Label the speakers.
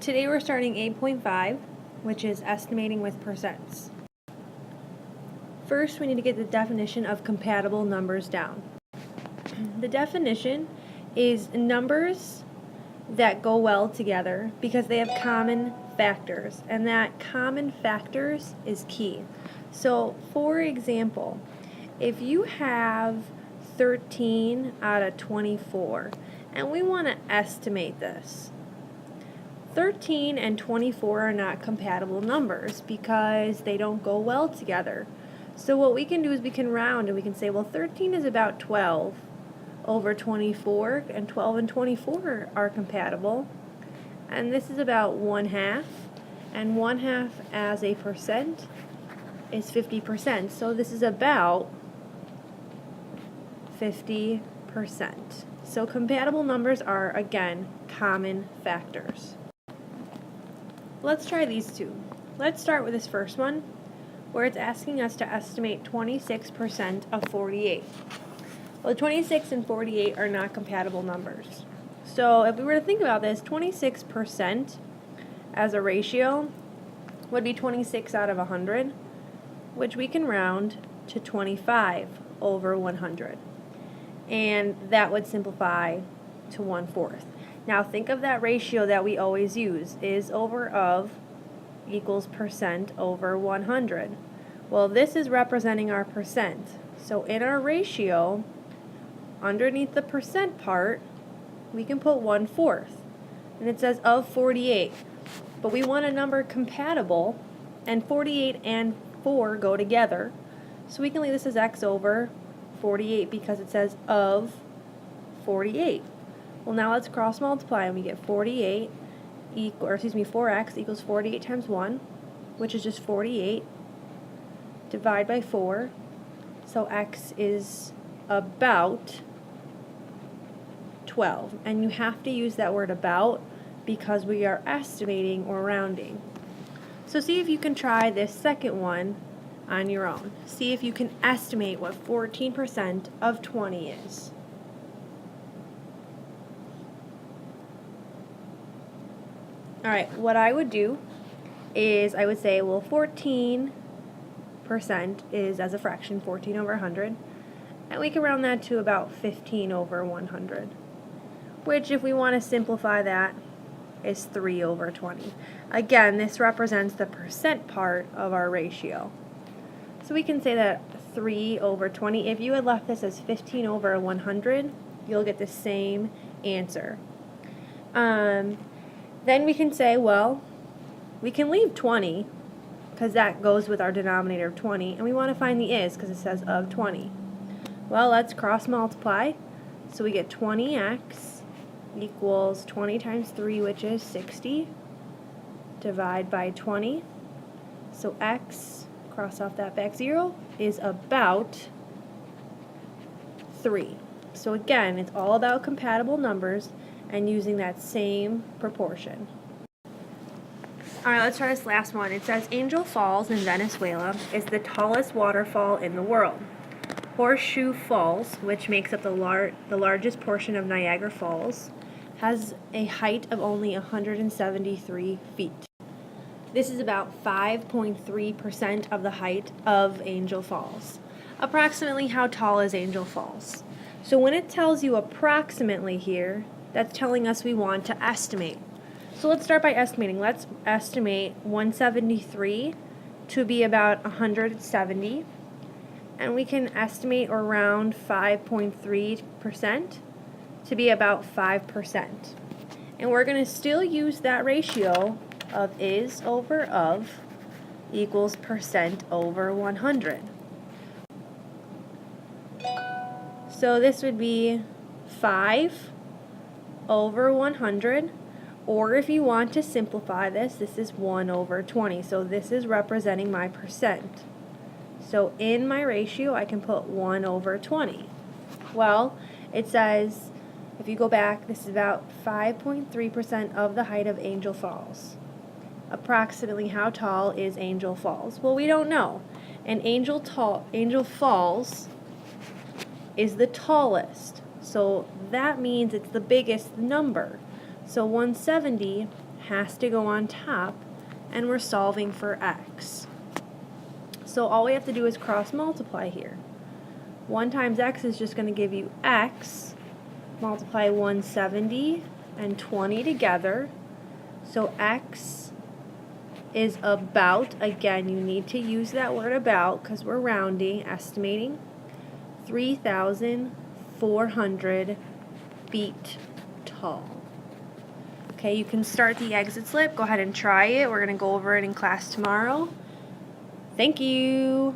Speaker 1: Today we're starting 8.5, which is estimating with percents. First, we need to get the definition of compatible numbers down. The definition is numbers that go well together because they have common factors, and that common factors is key. So, for example, if you have 13 out of 24, and we want to estimate this, 13 and 24 are not compatible numbers because they don't go well together. So what we can do is we can round and we can say, well, 13 is about 12 over 24, and 12 and 24 are compatible. And this is about 1/2, and 1/2 as a percent is 50%. So this is about 50%. So compatible numbers are, again, common factors. Let's try these two. Let's start with this first one, where it's asking us to estimate 26% of 48. Well, 26 and 48 are not compatible numbers. So if we were to think about this, 26% as a ratio would be 26 out of 100, which we can round to 25 over 100. And that would simplify to 1/4. Now think of that ratio that we always use, is over of equals percent over 100. Well, this is representing our percent. So in our ratio, underneath the percent part, we can put 1/4. And it says of 48. But we want a number compatible, and 48 and 4 go together. So we can leave this as x over 48 because it says of 48. Well, now let's cross multiply, and we get 4x equals 48 times 1, which is just 48. Divide by 4, so x is about 12. And you have to use that word about because we are estimating or rounding. So see if you can try this second one on your own. See if you can estimate what 14% of 20 is. Alright, what I would do is I would say, well, 14% is, as a fraction, 14 over 100. And we can round that to about 15 over 100. Which, if we want to simplify that, is 3 over 20. Again, this represents the percent part of our ratio. So we can say that 3 over 20. If you had left this as 15 over 100, you'll get the same answer. Then we can say, well, we can leave 20 because that goes with our denominator of 20, and we want to find the is because it says of 20. Well, let's cross multiply. So we get 20x equals 20 times 3, which is 60. Divide by 20. So x, cross off that back 0, is about 3. So again, it's all about compatible numbers and using that same proportion. Alright, let's try this last one. It says Angel Falls in Venezuela is the tallest waterfall in the world. Horseshoe Falls, which makes up the largest portion of Niagara Falls, has a height of only 173 feet. This is about 5.3% of the height of Angel Falls. Approximately how tall is Angel Falls? So when it tells you approximately here, that's telling us we want to estimate. So let's start by estimating. Let's estimate 173 to be about 170. And we can estimate or round 5.3% to be about 5%. And we're going to still use that ratio of is over of equals percent over 100. So this would be 5 over 100, or if you want to simplify this, this is 1 over 20. So this is representing my percent. So in my ratio, I can put 1 over 20. Well, it says, if you go back, this is about 5.3% of the height of Angel Falls. Approximately how tall is Angel Falls? Well, we don't know. And Angel Falls is the tallest. So that means it's the biggest number. So 170 has to go on top, and we're solving for x. So all we have to do is cross multiply here. 1 times x is just going to give you x, multiply 170 and 20 together. So x is about, again, you need to use that word about because we're rounding, estimating, 3,400 feet tall. Okay, you can start the exit slip. Go ahead and try it. We're going to go over it in class tomorrow. Thank you.